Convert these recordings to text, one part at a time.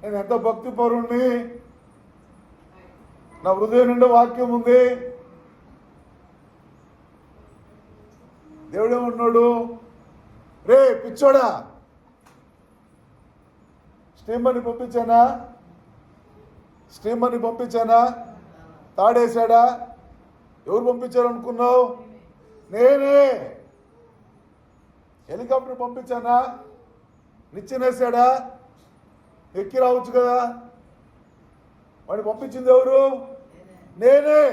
నేను ఎంత భక్తిపరుణ్ణి, నా హృదయం నిండా వాక్యం ఉంది. దేవుడేమన్నాడు, రే పిచ్చోడా, స్టీమర్ని పంపించానా? తాడేశాడా? ఎవరు పంపించారు అనుకున్నావు? నేనే. హెలికాప్టర్ పంపించానా? నిచ్చెనేసాడా? ఎక్కి రావచ్చు కదా. వాడిని పంపించింది ఎవరు? నేనే.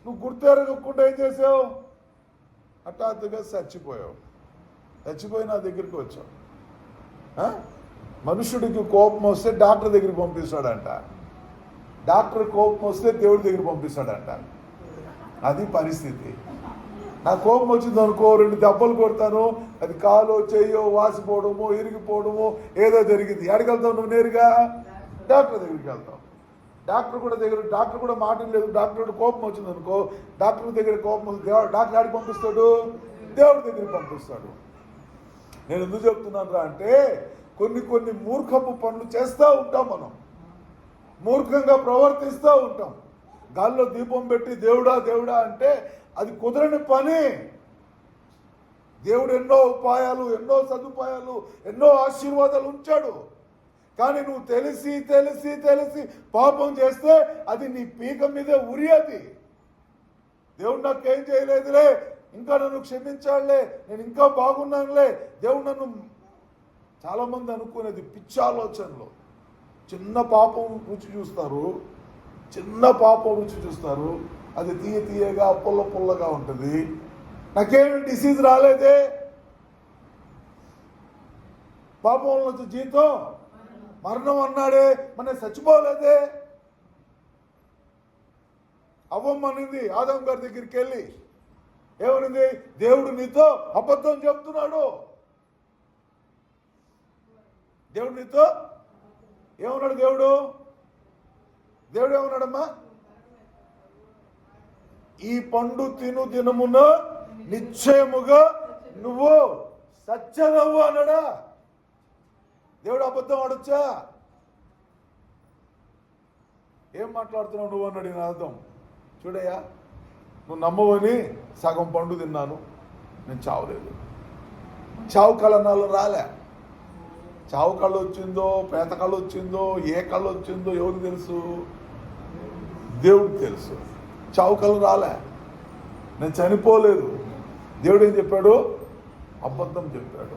నువ్వు గుర్తెరగకుండా ఏం చేసావు? హఠాత్తుగా చచ్చిపోయావు. చచ్చిపోయి నా దగ్గరికి వచ్చావు. మనుషుడికి కోపం వస్తే డాక్టర్ దగ్గరికి పంపిస్తాడంట, డాక్టర్ కోపం వస్తే దేవుడి దగ్గర పంపిస్తాడంట. అది పరిస్థితి. నా కోపం వచ్చింది అనుకో, 2 దెబ్బలు కొడతాను, అది కాలో చెయ్యో వాసిపోవడమో ఇరిగిపోవడమో ఏదో జరిగింది. ఎక్కడికి వెళ్తావు నువ్వు? నేరుగా డాక్టర్ దగ్గరికి వెళ్తావు. డాక్టర్ కూడా మాటలు లేదు. డాక్టర్ కోపం వచ్చింది అనుకో, డాక్టర్ దగ్గర కోపం వస్తుంది, డాక్టర్ ఆడికి పంపిస్తాడు, దేవుడి దగ్గరికి పంపిస్తాడు. నేను ఎందుకు చెప్తున్నాను రా అంటే, కొన్ని మూర్ఖపు పనులు చేస్తూ ఉంటాం. మనం మూర్ఖంగా ప్రవర్తిస్తూ ఉంటాం. గాల్లో దీపం పెట్టి దేవుడా దేవుడా అంటే అది కుదరని పని. దేవుడు ఎన్నో ఉపాయాలు, ఎన్నో సదుపాయాలు, ఎన్నో ఆశీర్వాదాలు ఉంచాడు. కానీ నువ్వు తెలిసి తెలిసి తెలిసి పాపం చేస్తే అది నీ పీక మీదే ఉరియది. దేవుడు నాకేం చేయలేదులే, ఇంకా నన్ను క్షమించాడులే, నేను ఇంకా బాగున్నానులే, దేవుడు నన్ను. చాలామంది అనుకునేది పిచ్చి ఆలోచనలు. చిన్న పాపం రుచి చూస్తారు, అది తీయగా పుల్లగా ఉంటుంది. నాకేమి డిసీజ్ రాలేదే, పాపం నుంచి జీతం మరణం అన్నాడే, మన చచ్చిపోలేదే. అవ్వమ్మనింది ఆదం గారి దగ్గరికి వెళ్ళి, ఏమనింది? దేవుడు నీతో అబద్ధం చెప్తున్నాడు. దేవుడు నీతో ఏమన్నాడు? దేవుడు ఏమన్నాడమ్మా? ఈ పండు తిను దినమున నిశ్చయముగా నువ్వు సత్యనవ్వు అన్నాడా? దేవుడు అబద్ధం ఆడొచ్చా? ఏం మాట్లాడుతున్నావు నువ్వు అన్నాడు. నేను అర్థం చూడయ్యా, నువ్వు నమ్మవని సగం పండు తిన్నాను, నేను చావలేదు. చావు కళనాలు రాలే. చావు కళ్ళు వచ్చిందో, పేత కళ్ళు వచ్చిందో, ఏ కళ్ళు వచ్చిందో ఎవరికి తెలుసు? దేవుడికి తెలుసు. చావు కళ్ళు రాలే, నేను చనిపోలేదు. దేవుడు ఏం చెప్పాడు? అబద్ధం చెప్పాడు.